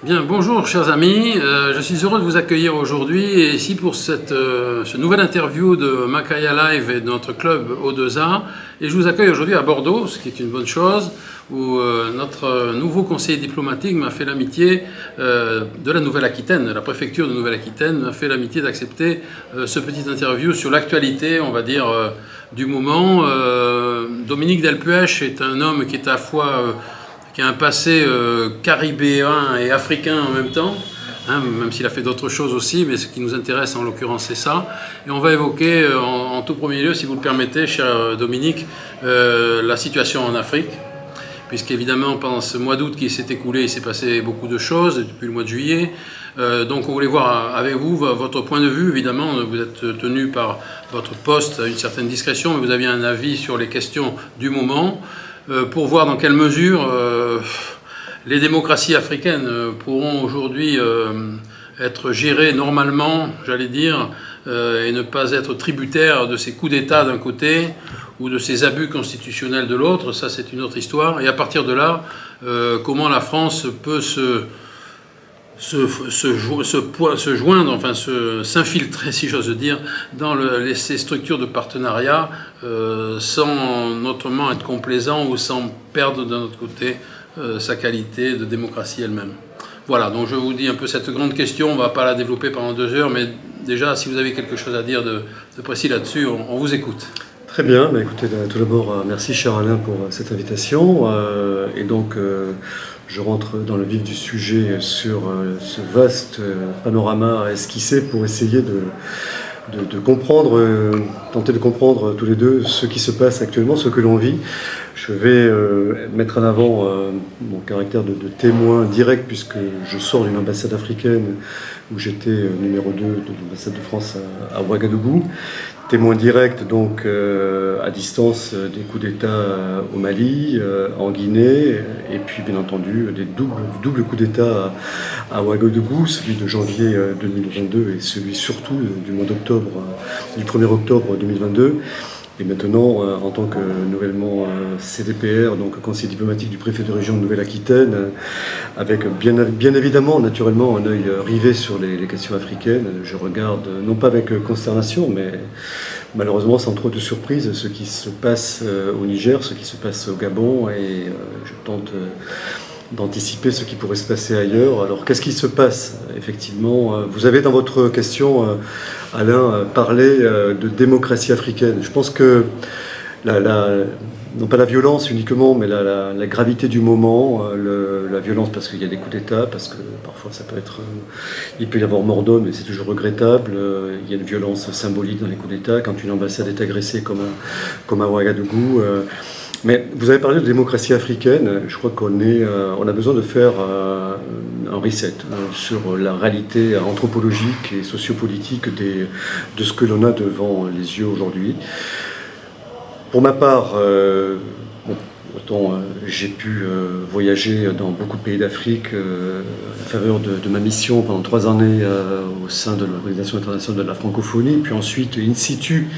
Bien, bonjour chers amis, je suis heureux de vous accueillir aujourd'hui et ici pour ce nouvel interview de Macaya Live et de notre club O2A. Et je vous accueille aujourd'hui à Bordeaux, ce qui est une bonne chose, où notre nouveau conseiller diplomatique m'a fait l'amitié de la Nouvelle-Aquitaine, de la préfecture de Nouvelle-Aquitaine, m'a fait l'amitié d'accepter ce petit interview sur l'actualité, on va dire, du moment. Dominique Delpuech est un homme qui est à la fois... qui a un passé caribéen et africain en même temps, hein, même s'il a fait d'autres choses aussi, mais ce qui nous intéresse en l'occurrence c'est ça. Et on va évoquer en tout premier lieu, si vous le permettez, cher Dominique, la situation en Afrique, puisqu'évidemment pendant ce mois d'août qui s'est écoulé, il s'est passé beaucoup de choses depuis le mois de juillet. Donc on voulait voir avec vous votre point de vue. Évidemment, vous êtes tenu par votre poste à une certaine discrétion, mais vous aviez un avis sur les questions du moment. Pour voir dans quelle mesure les démocraties africaines pourront aujourd'hui être gérées normalement, j'allais dire, et ne pas être tributaires de ces coups d'État d'un côté ou de ces abus constitutionnels de l'autre. Ça, c'est une autre histoire. Et à partir de là, comment la France peut joindre, enfin s'infiltrer, si j'ose dire, dans ces structures de partenariat sans notamment être complaisant ou sans perdre d'un autre côté sa qualité de démocratie elle-même. Voilà, donc je vous dis un peu cette grande question, on ne va pas la développer pendant 2 heures, mais déjà si vous avez quelque chose à dire de précis là-dessus, on vous écoute. Très bien, bah écoutez, tout d'abord, merci cher Alain pour cette invitation. Et donc, je rentre dans le vif du sujet sur ce vaste panorama esquissé pour essayer de comprendre, tenter de comprendre tous les deux ce qui se passe actuellement, ce que l'on vit. Je vais mettre en avant mon caractère de témoin direct puisque je sors d'une ambassade africaine où j'étais numéro 2 de l'ambassade de France à Ouagadougou. Témoin direct donc à distance des coups d'État au Mali, en Guinée, et puis bien entendu des doubles coups d'État à Ouagadougou, celui de janvier 2022 et celui surtout du mois d'octobre, du 1er octobre 2022. Et maintenant, en tant que nouvellement CDPR, donc conseiller diplomatique du préfet de région de Nouvelle-Aquitaine, avec bien évidemment, naturellement, un œil rivé sur les questions africaines, je regarde, non pas avec consternation, mais malheureusement sans trop de surprise, ce qui se passe au Niger, ce qui se passe au Gabon, et je tente d'anticiper ce qui pourrait se passer ailleurs. Alors, qu'est-ce qui se passe? Effectivement, vous avez dans votre question, Alain, parlé de démocratie africaine. Je pense que, non pas la violence uniquement, mais la gravité du moment, la violence parce qu'il y a des coups d'État, parce que parfois ça peut être... il peut y avoir mort d'homme, mais c'est toujours regrettable. Il y a une violence symbolique dans les coups d'État, quand une ambassade est agressée comme à Ouagadougou. Mais vous avez parlé de démocratie africaine, je crois on a besoin de faire un reset sur la réalité anthropologique et sociopolitique de ce que l'on a devant les yeux aujourd'hui. Pour ma part, autant j'ai pu voyager dans beaucoup de pays d'Afrique à la faveur de ma mission pendant 3 années au sein de l'Organisation internationale de la francophonie, puis ensuite in situ,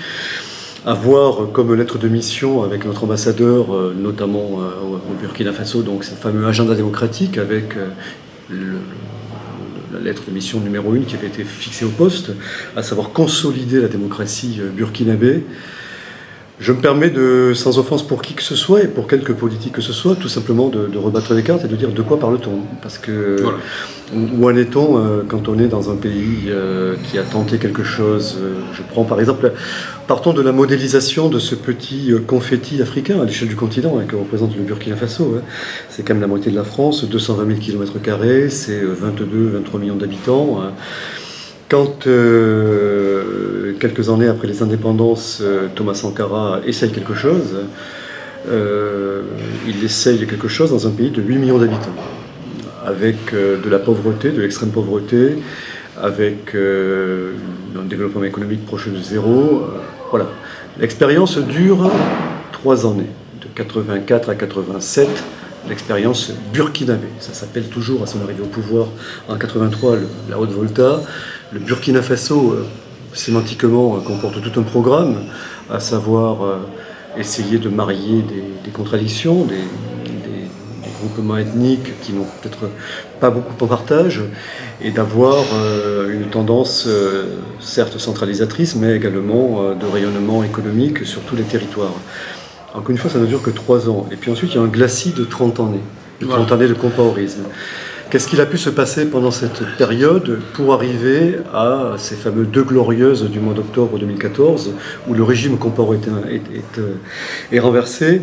avoir comme lettre de mission avec notre ambassadeur, notamment au Burkina Faso, donc ce fameux agenda démocratique avec la lettre de mission numéro 1 qui avait été fixée au poste, à savoir consolider la démocratie burkinabé. Je me permets, sans offense pour qui que ce soit et pour quelque politique que ce soit, tout simplement de rebattre les cartes et de dire de quoi parle-t-on. Parce que voilà. Où en est-on quand on est dans un pays qui a tenté quelque chose? Je prends par exemple, partons de la modélisation de ce petit confetti africain à l'échelle du continent que représente le Burkina Faso. C'est quand même la moitié de la France, 220 000 km², c'est 23 millions d'habitants. Quand, quelques années après les indépendances, Thomas Sankara essaye quelque chose, il essaye quelque chose dans un pays de 8 millions d'habitants, avec de la pauvreté, de l'extrême pauvreté, avec un développement économique proche de zéro. Voilà. L'expérience dure 3 années, de 84 à 87. L'expérience burkinabé, ça s'appelle toujours à son arrivée au pouvoir en 83 la Haute Volta. Le Burkina Faso, sémantiquement, comporte tout un programme, à savoir essayer de marier des contradictions, des groupements ethniques qui n'ont peut-être pas beaucoup en partage, et d'avoir une tendance certes centralisatrice, mais également de rayonnement économique sur tous les territoires. Encore une fois, ça ne dure que 3 ans. Et puis ensuite, il y a un glacis de 30 années, de 30 années de compaorisme. Qu'est-ce qu'il a pu se passer pendant cette période pour arriver à ces fameux 2 glorieuses du mois d'octobre 2014, où le régime compaoré est renversé?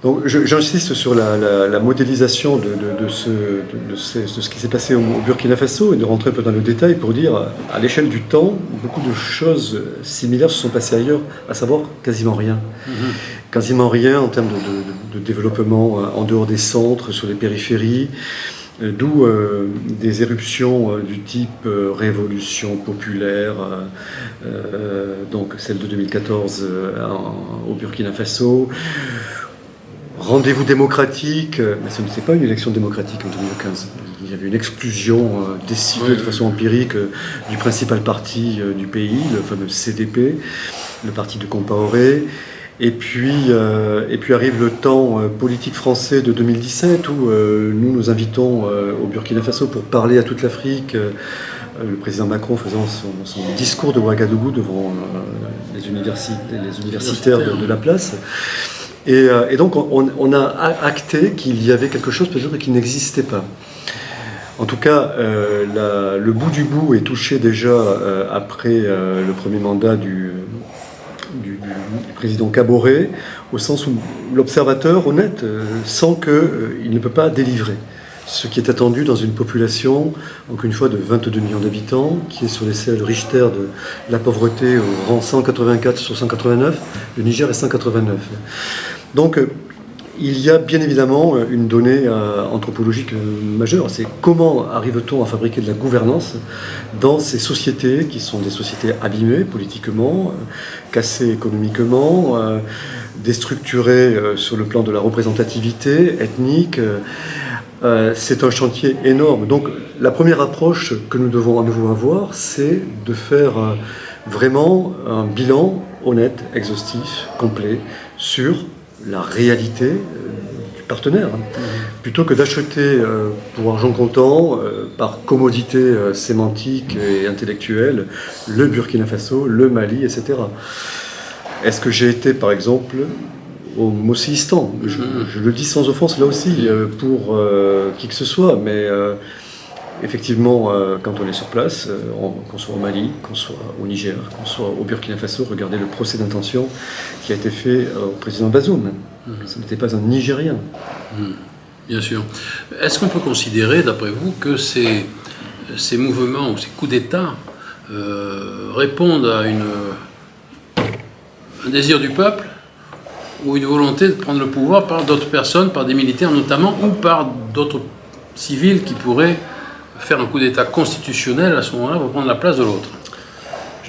Donc, j'insiste sur la modélisation de ce qui s'est passé au Burkina Faso, et de rentrer un peu dans le détail pour dire, à l'échelle du temps, beaucoup de choses similaires se sont passées ailleurs, à savoir quasiment rien. Quasiment rien en termes de développement en dehors des centres, sur les périphéries, d'où des éruptions du type révolution populaire, donc celle de 2014 au Burkina Faso. Rendez-vous démocratique, mais ce n'était pas une élection démocratique en 2015. Il y avait une exclusion décidée de façon empirique du principal parti du pays, le fameux CDP, le parti de Compaoré. Et puis arrive le temps politique français de 2017 où nous invitons au Burkina Faso pour parler à toute l'Afrique. Le président Macron faisant son discours de Ouagadougou devant les universitaires de la place. Et donc on a acté qu'il y avait quelque chose peut-être qui n'existait pas. En tout cas, le bout du bout est touché déjà après le premier mandat du président Kaboré, au sens où l'observateur honnête sent qu'il ne peut pas délivrer ce qui est attendu dans une population, encore une fois, de 22 millions d'habitants, qui est sur l'échelle Richter de la pauvreté au rang 184 sur 189. Le Niger est 189. Donc, il y a bien évidemment une donnée anthropologique majeure. C'est comment arrive-t-on à fabriquer de la gouvernance dans ces sociétés qui sont des sociétés abîmées politiquement, cassées économiquement, déstructurées sur le plan de la représentativité ethnique. C'est un chantier énorme. Donc la première approche que nous devons à nouveau avoir, c'est de faire vraiment un bilan honnête, exhaustif, complet sur la réalité du partenaire, plutôt que d'acheter pour argent comptant, par commodité sémantique et intellectuelle, le Burkina Faso, le Mali, etc. Est-ce que j'ai été, par exemple, au Mossyistan? Je le dis sans offense là aussi, pour qui que ce soit, mais effectivement, quand on est sur place, qu'on soit au Mali, qu'on soit au Niger, qu'on soit au Burkina Faso, regardez le procès d'intention qui a été fait au président Bazoum. Ce n'était pas un Nigérien. Bien sûr. Est-ce qu'on peut considérer, d'après vous, que ces mouvements ou ces coups d'État répondent à un désir du peuple ou une volonté de prendre le pouvoir par d'autres personnes, par des militaires notamment, ou par d'autres civils qui pourraient faire un coup d'État constitutionnel à ce moment-là pour prendre la place de l'autre?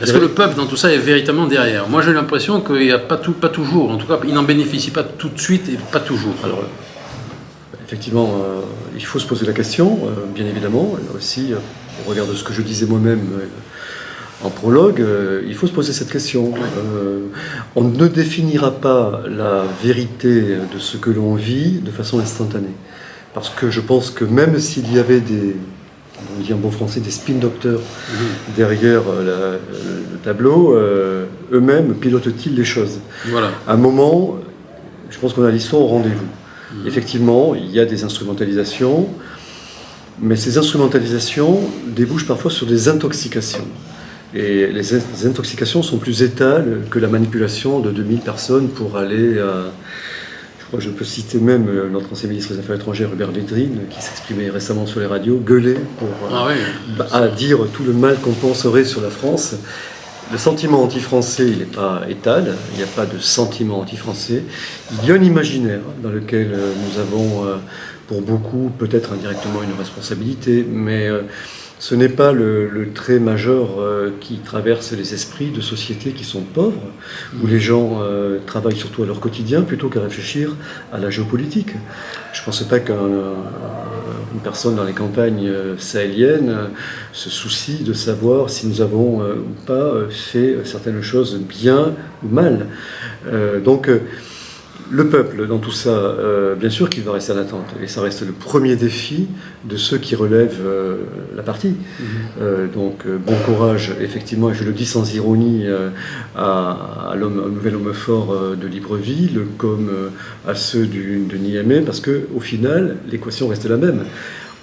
Est-ce que le peuple dans tout ça est véritablement derrière? Moi j'ai l'impression qu'il n'y a pas toujours, en tout cas il n'en bénéficie pas tout de suite et pas toujours. Alors, effectivement, il faut se poser la question, bien évidemment, là aussi, au regard de ce que je disais moi-même en prologue, il faut se poser cette question. On ne définira pas la vérité de ce que l'on vit de façon instantanée. Parce que je pense que même s'il y avait on dit en bon français, des spin docteurs derrière le tableau, eux-mêmes pilotent-ils les choses? Voilà. À un moment, je pense qu'on a l'histoire au rendez-vous. Effectivement, il y a des instrumentalisations, mais ces instrumentalisations débouchent parfois sur des intoxications. Et les intoxications sont plus étales que la manipulation de 2000 personnes pour aller... je peux citer même notre ancien ministre des Affaires étrangères, Hubert Védrine, qui s'exprimait récemment sur les radios, gueuler pour à dire tout le mal qu'on penserait sur la France. Le sentiment anti-français, il n'est pas étal, il n'y a pas de sentiment anti-français. Il y a un imaginaire dans lequel nous avons, pour beaucoup, peut-être indirectement une responsabilité, mais ce n'est pas le trait majeur qui traverse les esprits de sociétés qui sont pauvres, où les gens travaillent surtout à leur quotidien plutôt qu'à réfléchir à la géopolitique. Je ne pense pas qu'une personne dans les campagnes sahéliennes se soucie de savoir si nous avons ou pas fait certaines choses bien ou mal. Donc Le peuple, dans tout ça, bien sûr qu'il va rester en attente. Et ça reste le premier défi de ceux qui relèvent la partie. Donc, bon courage, effectivement, et je le dis sans ironie, au nouvel homme fort de Libreville, comme à ceux de Niamey, parce qu'au final, l'équation reste la même.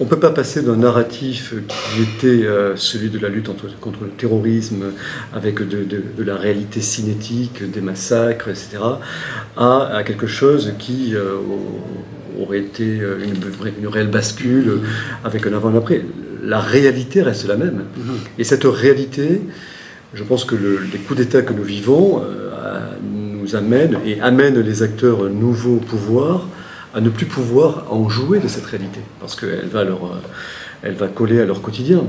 On ne peut pas passer d'un narratif qui était celui de la lutte contre le terrorisme, avec de la réalité cinétique, des massacres, etc., à quelque chose qui aurait été une réelle bascule, avec un avant et un après. La réalité reste la même. Et cette réalité, je pense que les coups d'État que nous vivons nous amènent et amènent les acteurs nouveaux au pouvoir à ne plus pouvoir en jouer de cette réalité, parce qu'elle va coller à leur quotidien.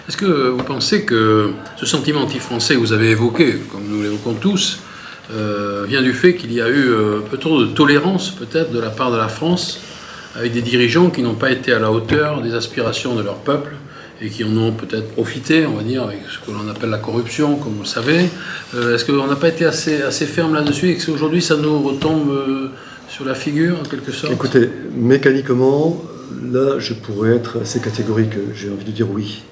Est-ce que vous pensez que ce sentiment anti-français que vous avez évoqué, comme nous l'évoquons tous, vient du fait qu'il y a eu peu trop de tolérance, peut-être, de la part de la France, avec des dirigeants qui n'ont pas été à la hauteur des aspirations de leur peuple, et qui en ont peut-être profité, on va dire, avec ce que l'on appelle la corruption, comme vous le savez. Est-ce qu'on n'a pas été assez ferme là-dessus, et que aujourd'hui ça nous retombe sur la figure, en quelque sorte? Écoutez, mécaniquement, là, je pourrais être assez catégorique. J'ai envie de dire oui.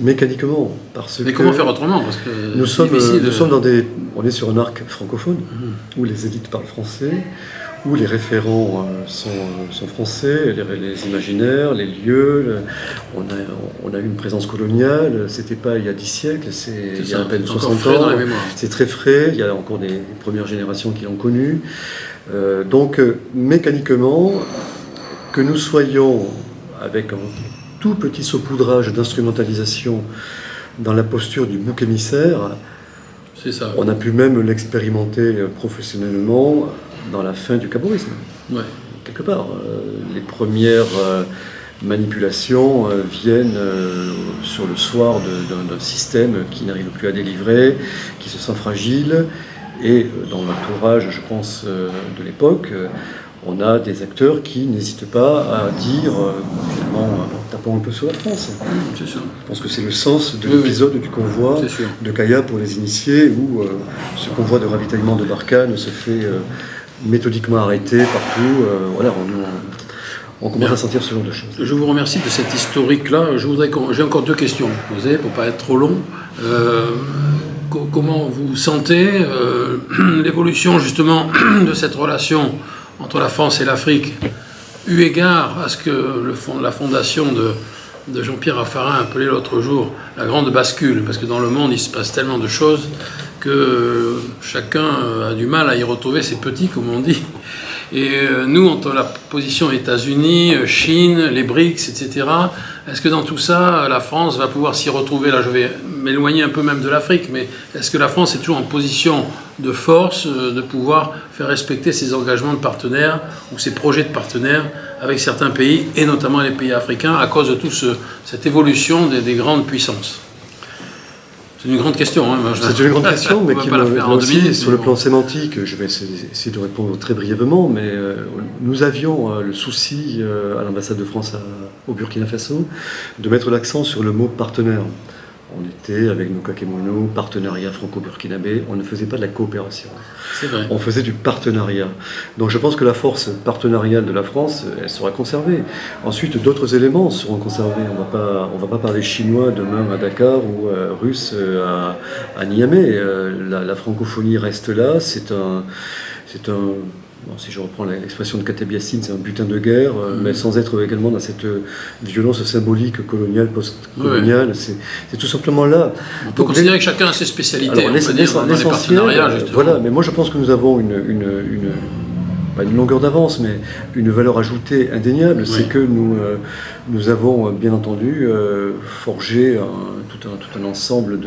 Mécaniquement, parce Mais comment faire autrement? Parce que nous sommes on est sur un arc francophone, où les élites parlent français, où les référents sont français, les imaginaires, les lieux. On a eu une présence coloniale, c'était pas il y a 10 siècles, il y a à peine 60 ans. C'est très frais, il y a encore des premières générations qui l'ont connu. Donc, mécaniquement, que nous soyons avec un tout petit saupoudrage d'instrumentalisation dans la posture du bouc émissaire, c'est ça. On a pu même l'expérimenter professionnellement dans la fin du cabourisme. Ouais. Quelque part. Les premières manipulations viennent sur le soir d'un système qui n'arrive plus à délivrer, qui se sent fragile. Et dans l'entourage, je pense, de l'époque, on a des acteurs qui n'hésitent pas à dire, finalement, tapons un peu sur la France. C'est ça. Je pense que c'est le sens de l'épisode du convoi de Kaya pour les initiés, où ce convoi de ravitaillement de Barkhane se fait méthodiquement arrêter partout. Voilà, on commence à sentir ce genre de choses. Je vous remercie de cet historique-là. J'ai encore 2 questions à vous poser, pour ne pas être trop long. Comment vous sentez l'évolution justement de cette relation entre la France et l'Afrique, eu égard à ce que la fondation de Jean-Pierre Raffarin appelait l'autre jour la grande bascule, parce que dans le monde il se passe tellement de choses que chacun a du mal à y retrouver ses petits, comme on dit. Et nous, entre la position États-Unis, Chine, les BRICS, etc., est-ce que dans tout ça, la France va pouvoir s'y retrouver? Là, je vais m'éloigner un peu même de l'Afrique, mais est-ce que la France est toujours en position de force de pouvoir faire respecter ses engagements de partenaires ou ses projets de partenaires avec certains pays, et notamment les pays africains, à cause de toute cette évolution des grandes puissances? C'est une grande question. Hein. C'est une grande question, mais qui me aussi, sur le plan sémantique, je vais essayer de répondre très brièvement, mais nous avions le souci, à l'ambassade de France au Burkina Faso, de mettre l'accent sur le mot partenaire. On était, avec nos kakémonos, partenariat franco-burkinabé, on ne faisait pas de la coopération. C'est vrai. On faisait du partenariat. Donc je pense que la force partenariale de la France, elle sera conservée. Ensuite, d'autres éléments seront conservés. On va pas parler chinois demain à Dakar ou russe à Niamey. La francophonie reste là. C'est un bon, si je reprends l'expression de Kateb Yassine, c'est un butin de guerre, mais sans être également dans cette violence symbolique coloniale, post-coloniale. C'est tout simplement là. On peut considérer que chacun a ses spécialités, alors, dans les partenariats, voilà, mais moi je pense que nous avons pas une longueur d'avance, mais une valeur ajoutée indéniable. Oui. C'est que nous avons bien entendu forgé tout un ensemble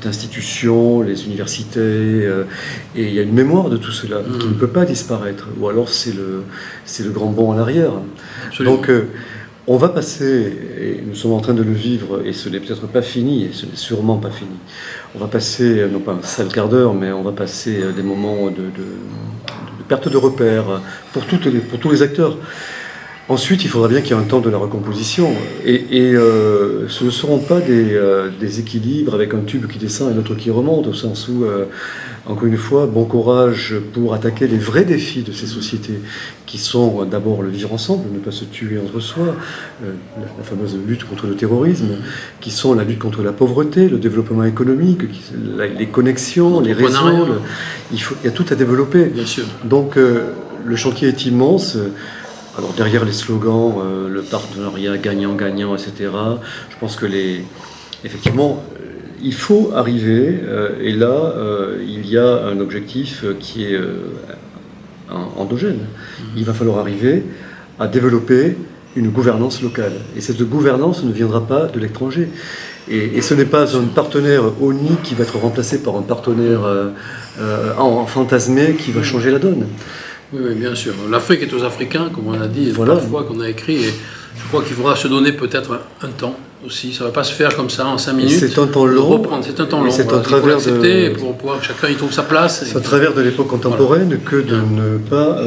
d'institutions, les universités, et il y a une mémoire de tout cela qui ne peut pas disparaître, ou alors c'est le grand bond en arrière. Absolument. Donc on va passer, et nous sommes en train de le vivre, et ce n'est peut-être pas fini, et ce n'est sûrement pas fini. On va passer, non pas un sale quart d'heure, mais on va passer des moments de perte de repères pour tous les acteurs. Ensuite, il faudra bien qu'il y ait un temps de la recomposition. Et ce ne seront pas des équilibres avec un tube qui descend et un autre qui remonte, au sens où, encore une fois, bon courage pour attaquer les vrais défis de ces sociétés, qui sont d'abord le vivre ensemble, ne pas se tuer entre soi, la fameuse lutte contre le terrorisme, qui sont la lutte contre la pauvreté, le développement économique, les connexions, les réseaux. Il y a tout à développer. Bien sûr. Donc, le chantier est immense. Alors derrière les slogans, le partenariat gagnant-gagnant, etc., je pense que effectivement, il faut arriver, et là, il y a un objectif qui est endogène. Il va falloir arriver à développer une gouvernance locale. Et cette gouvernance ne viendra pas de l'étranger. Et ce n'est pas un partenaire ONI qui va être remplacé par un partenaire fantasmé qui va changer la donne. Oui, bien sûr. L'Afrique est aux Africains, comme on a dit, parfois qu'on a écrit. Et je crois qu'il faudra se donner peut-être un temps aussi. Ça ne va pas se faire comme ça en 5 minutes. C'est un temps long. C'est un temps long. C'est un travers pour pouvoir que chacun y trouve sa place. C'est un travers de l'époque contemporaine que de ne pas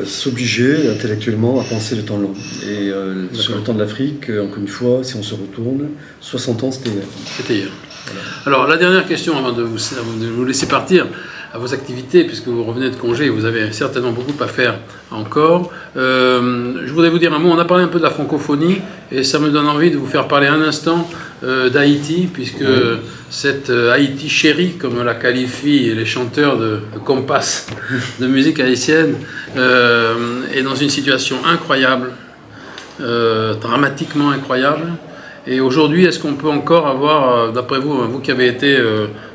s'obliger intellectuellement à penser le temps long. Et sur le temps de l'Afrique, encore une fois, si on se retourne, 60 ans, c'était hier. C'était hier. Voilà. Alors, la dernière question avant de vous laisser partir à vos activités, puisque vous revenez de congé, vous avez certainement beaucoup à faire encore. Je voudrais vous dire un mot, on a parlé un peu de la francophonie, et ça me donne envie de vous faire parler un instant d'Haïti, puisque cette Haïti chérie, comme la qualifient les chanteurs de Compass de musique haïtienne, est dans une situation incroyable, dramatiquement incroyable. Et aujourd'hui, est-ce qu'on peut encore avoir, d'après vous, vous qui avez été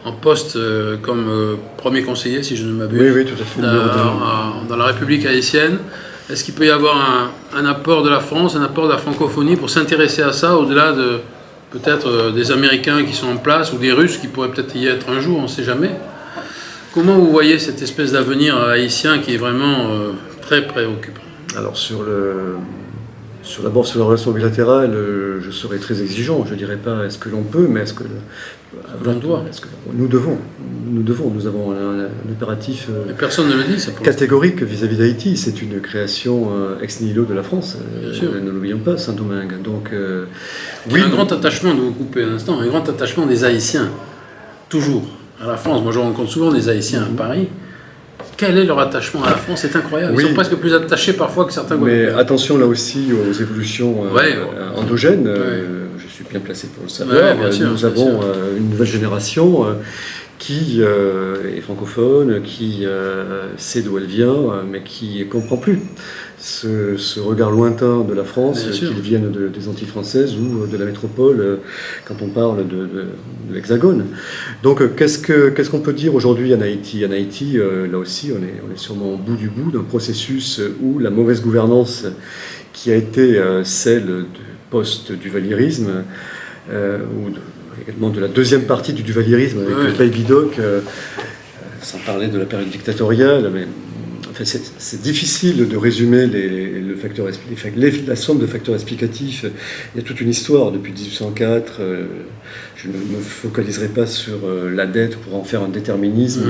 en poste comme premier conseiller, si je ne m'abuse, oui, tout à fait, dans la République haïtienne, est-ce qu'il peut y avoir un apport de la France, un apport de la francophonie pour s'intéresser à ça, au-delà de peut-être des Américains qui sont en place, ou des Russes qui pourraient peut-être y être un jour, on ne sait jamais. Comment vous voyez cette espèce d'avenir haïtien qui est vraiment très préoccupant? Alors d'abord sur la relation bilatérale, je serais très exigeant. Je ne dirais pas est-ce que l'on peut, mais est-ce que l'on doit. Nous devons. Nous avons un impératif personne ne le dit, ça, catégorique vis-à-vis d'Haïti. C'est une création ex nihilo de la France. Ne l'oublions pas, Saint-Domingue. Donc, oui, un grand attachement, de vous couper un instant, un grand attachement des Haïtiens, toujours, à la France. Moi, je rencontre souvent des Haïtiens à Paris. Quel est leur attachement à la France? C'est incroyable. Ils sont presque plus attachés parfois que certains Guadeloupéens. Mais attention là aussi aux évolutions endogènes. Je suis bien placé pour le savoir. Nous avons une nouvelle génération qui est francophone, qui sait d'où elle vient, mais qui ne comprend plus ce regard lointain de la France, qu'ils viennent des Antilles françaises ou de la métropole, quand on parle de l'Hexagone. Donc, qu'est-ce qu'on peut dire aujourd'hui en Haïti? En Haïti, là aussi, on est sûrement au bout du bout d'un processus où la mauvaise gouvernance qui a été celle du post-duvalierisme, ou également de la deuxième partie du duvalierisme avec le Baby Doc, sans parler de la période dictatoriale, mais enfin, c'est difficile de résumer la somme de facteurs explicatifs. Il y a toute une histoire depuis 1804. Je ne me focaliserai pas sur la dette pour en faire un déterminisme,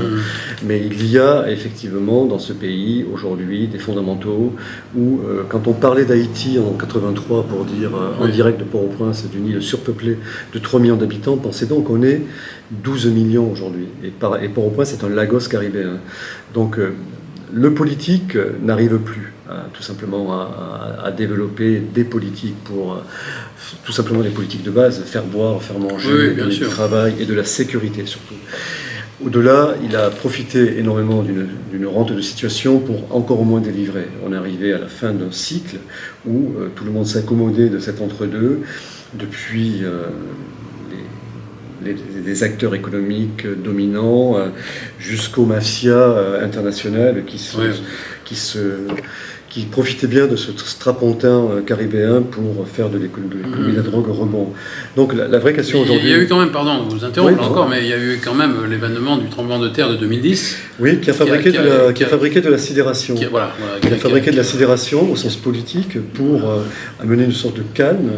mais il y a effectivement dans ce pays aujourd'hui des fondamentaux où, quand on parlait d'Haïti en 83 pour dire en direct de Port-au-Prince, d'une île surpeuplée de 3 millions d'habitants, pensez donc qu'on est 12 millions aujourd'hui. Et Port-au-Prince est un Lagos caribéen. Donc, le politique n'arrive plus tout simplement à développer des politiques pour tout simplement des politiques de base, faire boire, faire manger, du travail et de la sécurité surtout. Au-delà, il a profité énormément d'une rente de situation pour encore au moins délivrer. On est arrivé à la fin d'un cycle où tout le monde s'accommodait de cet entre-deux depuis les acteurs économiques dominants jusqu'aux mafias internationales qui profitaient bien de ce strapontin caribéen pour faire de l'économie de la drogue rebond. Donc la vraie question aujourd'hui... Il y a eu quand même, pardon, je vous interromps encore, mais il y a eu quand même l'événement du tremblement de terre de 2010. Oui, qui a fabriqué de la sidération. Qui a fabriqué de la sidération au sens politique pour amener une sorte de calme.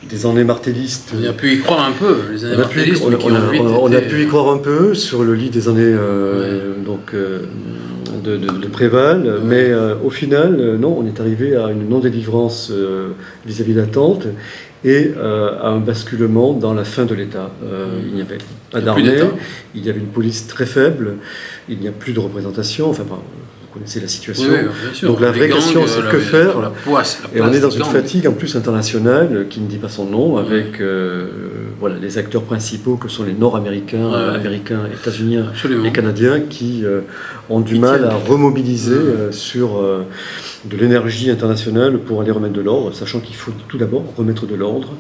Des années martellistes. On a pu y croire un peu, les années martellistes. On a pu y croire un peu sur le lit des années de Préval, mais au final, non, on est arrivé à une non-délivrance vis-à-vis d'attente et à un basculement dans la fin de l'État. Il n'y avait pas d'armée, il y avait une police très faible, il n'y a plus de représentation, enfin, vous connaissez la situation. Oui, bien sûr. Donc la vraie question, c'est que faire. Et on est dans une gangs. fatigue en plus internationale qui ne dit pas son nom, avec voilà, les acteurs principaux que sont les Nord-Américains, Américains, États-Uniens et Canadiens qui ont du mal à remobiliser sur de l'énergie internationale pour aller remettre de l'ordre, sachant qu'il faut tout d'abord remettre de l'ordre,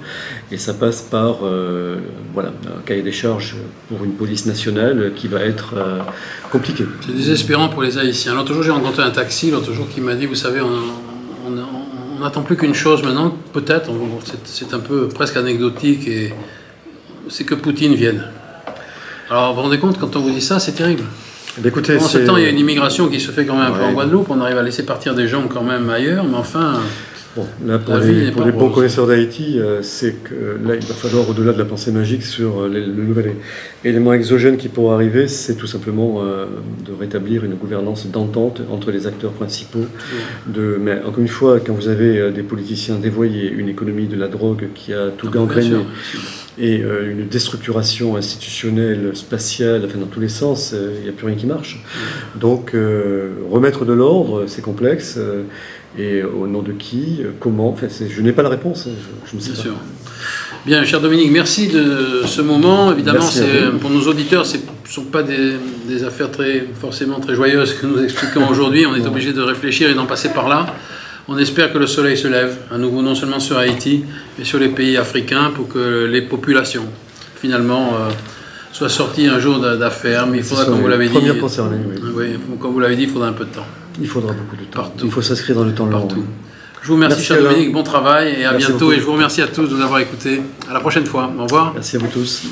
et ça passe par voilà, un cahier des charges pour une police nationale qui va être compliqué. C'est désespérant pour les Haïtiens. L'autre jour, j'ai rencontré un taxi, l'autre jour, qui m'a dit, vous savez, on n'attend plus qu'une chose maintenant, peut-être, c'est un peu presque anecdotique, et c'est que Poutine vienne. Alors, vous vous rendez compte, quand on vous dit ça, c'est terrible. Écoutez, en ce temps, il y a une immigration qui se fait quand même un peu en Guadeloupe, on arrive à laisser partir des gens quand même ailleurs, mais enfin... Bon, là, pour les bons connaisseurs d'Haïti, c'est que là, il va falloir, au-delà de la pensée magique sur le nouvel élément exogène qui pourra arriver, c'est tout simplement de rétablir une gouvernance d'entente entre les acteurs principaux. Mais encore une fois, quand vous avez des politiciens dévoyés, une économie de la drogue qui a tout gangréné, et une déstructuration institutionnelle, spatiale, enfin dans tous les sens, il n'y a plus rien qui marche. Donc remettre de l'ordre, c'est complexe. Et au nom de qui, comment, enfin, je n'ai pas la réponse, je ne sais pas. Bien sûr. Bien, cher Dominique, merci de ce moment. Évidemment, pour nos auditeurs, ce ne sont pas des affaires forcément très joyeuses que nous expliquons aujourd'hui. On est obligé de réfléchir et d'en passer par là. On espère que le soleil se lève, à nouveau, non seulement sur Haïti, mais sur les pays africains, pour que les populations, finalement, soient sorties un jour d'affaires. Mais il faudra, comme vous l'avez dit... Comme vous l'avez dit, il faudra un peu de temps. Il faudra beaucoup de temps. Partout. Il faut s'inscrire dans le temps long. Je vous remercie, cher Dominique. Bon travail et à bientôt. Beaucoup. Et je vous remercie à tous de nous avoir écoutés. À la prochaine fois. Au revoir. Merci à vous tous.